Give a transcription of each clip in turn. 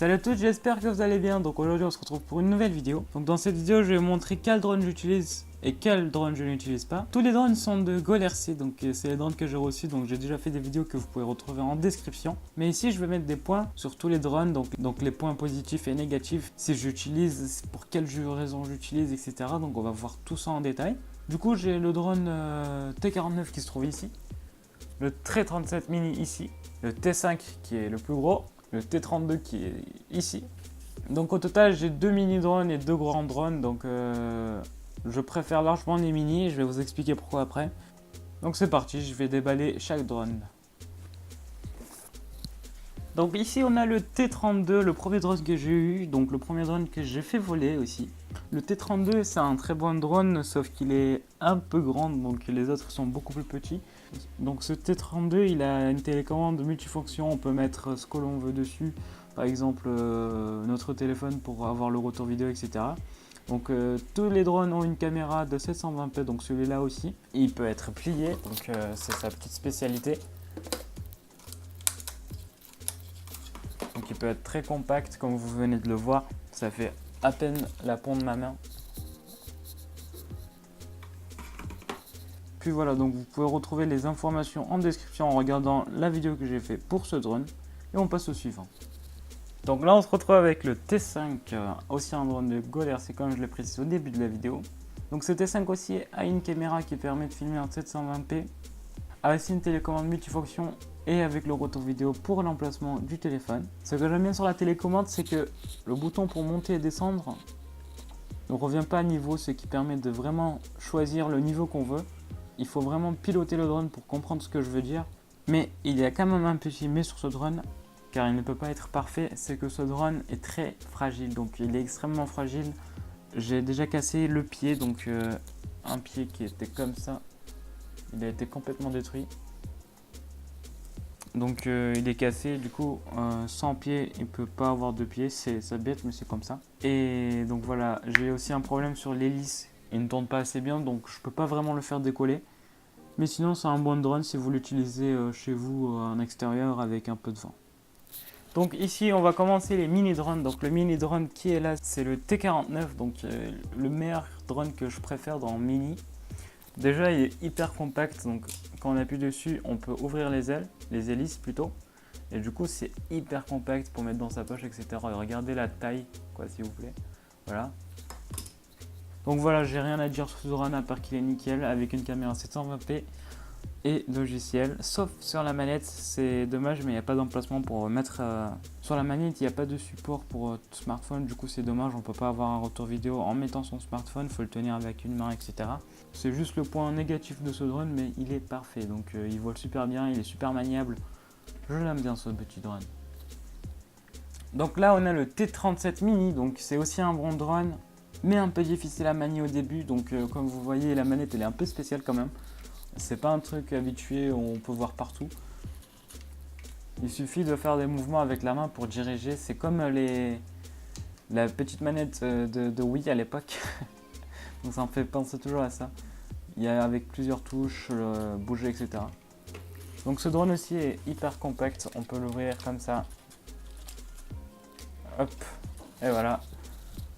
Salut à tous, j'espère que vous allez bien. Donc aujourd'hui on se retrouve pour une nouvelle vidéo. Donc dans cette vidéo je vais vous montrer quel drone j'utilise et quel drone je n'utilise pas. Tous les drones sont de GoLRC, donc c'est les drones que j'ai reçus. Donc j'ai déjà fait des vidéos que vous pouvez retrouver en description. Mais ici je vais mettre des points sur tous les drones, donc les points positifs et négatifs, si j'utilise, pour quelle raison j'utilise, etc. Donc on va voir tout ça en détail. Du coup j'ai le drone T49 qui se trouve ici, le T37 mini ici, le T5 qui est le plus gros, le T32 qui est ici. Donc au total j'ai deux mini drones et deux grands drones, donc je préfère largement les mini, je vais vous expliquer pourquoi après. Donc c'est parti, je vais déballer chaque drone. Donc ici on a le T32, le premier drone que j'ai eu, donc le premier drone que j'ai fait voler aussi. Le T32 c'est un très bon drone, sauf qu'il est un peu grand, donc les autres sont beaucoup plus petits. Donc ce T32 il a une télécommande multifonction, on peut mettre ce que l'on veut dessus, par exemple notre téléphone pour avoir le retour vidéo, etc. Donc tous les drones ont une caméra de 720p, donc celui-là aussi. Il peut être plié, donc c'est sa petite spécialité. Donc il peut être très compact, comme vous venez de le voir, ça fait à peine la paume de ma main. Puis voilà, donc vous pouvez retrouver les informations en description en regardant la vidéo que j'ai fait pour ce drone. Et on passe au suivant. Donc là on se retrouve avec le T5, aussi un drone de GoLRC comme je l'ai précisé au début de la vidéo. Donc ce T5 aussi a une caméra qui permet de filmer en 720p, a aussi une télécommande multifonction et avec le retour vidéo pour l'emplacement du téléphone. Ce que j'aime bien sur la télécommande, c'est que le bouton pour monter et descendre ne revient pas à niveau, ce qui permet de vraiment choisir le niveau qu'on veut. Il faut vraiment piloter le drone pour comprendre ce que je veux dire. Mais il y a quand même un petit mais sur ce drone, car il ne peut pas être parfait, c'est que ce drone est très fragile, donc il est extrêmement fragile. J'ai déjà cassé le pied, donc un pied qui était comme ça, il a été complètement détruit. Donc il est cassé, du coup sans pied il peut pas avoir de pied, c'est bête mais c'est comme ça. Et donc voilà, j'ai aussi un problème sur l'hélice, il ne tourne pas assez bien, donc je peux pas vraiment le faire décoller. Mais sinon c'est un bon drone si vous l'utilisez chez vous en extérieur avec un peu de vent. Donc ici on va commencer les mini drones. Donc le mini drone qui est là c'est le T49, donc le meilleur drone que je préfère dans mini. Déjà il est hyper compact, donc quand on appuie dessus on peut ouvrir les ailes, les hélices plutôt. Et du coup c'est hyper compact pour mettre dans sa poche, etc. Et regardez la taille quoi s'il vous plaît. Voilà. Donc voilà, j'ai rien à dire sur ce drone à part qu'il est nickel avec une caméra 720p et logiciel. Sauf sur la manette, c'est dommage mais il n'y a pas d'emplacement pour mettre... Sur la manette il n'y a pas de support pour smartphone, du coup c'est dommage, on ne peut pas avoir un retour vidéo en mettant son smartphone, il faut le tenir avec une main, etc. C'est juste le point négatif de ce drone mais il est parfait, donc il vole super bien, il est super maniable. Je l'aime bien ce petit drone. Donc là on a le T37 mini, donc c'est aussi un bon drone mais un peu difficile à manier au début, donc comme vous voyez la manette elle est un peu spéciale quand même. C'est pas un truc habitué où on peut voir partout. Il suffit de faire des mouvements avec la main pour diriger. C'est comme la petite manette de Wii à l'époque. Donc ça me fait penser toujours à ça. Il y a avec plusieurs touches, bouger, etc. Donc ce drone aussi est hyper compact. On peut l'ouvrir comme ça. Hop. Et voilà.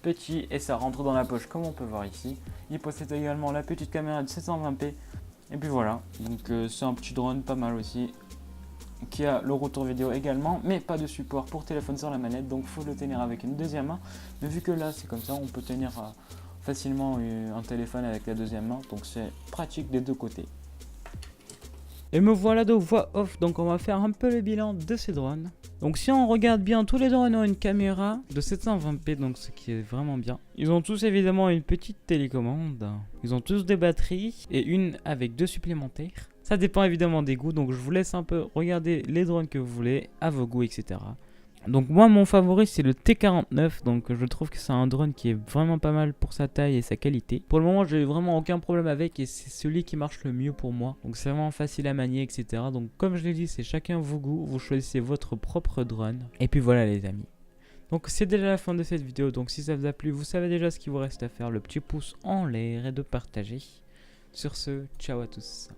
Petit et ça rentre dans la poche comme on peut voir ici. Il possède également la petite caméra de 720p. Et puis voilà, donc c'est un petit drone pas mal aussi, qui a le retour vidéo également, mais pas de support pour téléphone sur la manette, donc faut le tenir avec une deuxième main. Mais vu que là c'est comme ça, on peut tenir facilement un téléphone avec la deuxième main, donc c'est pratique des deux côtés. Et me voilà de voix off, donc on va faire un peu le bilan de ces drones. Donc si on regarde bien, tous les drones ont une caméra de 720p, donc ce qui est vraiment bien. Ils ont tous évidemment une petite télécommande. Ils ont tous des batteries et une avec deux supplémentaires. Ça dépend évidemment des goûts, donc je vous laisse un peu regarder les drones que vous voulez, à vos goûts, etc. Donc moi mon favori c'est le T49, donc je trouve que c'est un drone qui est vraiment pas mal pour sa taille et sa qualité. Pour le moment j'ai vraiment aucun problème avec et c'est celui qui marche le mieux pour moi. Donc c'est vraiment facile à manier, etc. Donc comme je l'ai dit, c'est chacun vos goûts, vous choisissez votre propre drone. Et puis voilà les amis. Donc c'est déjà la fin de cette vidéo, donc si ça vous a plu, vous savez déjà ce qu'il vous reste à faire, le petit pouce en l'air et de partager. Sur ce, ciao à tous.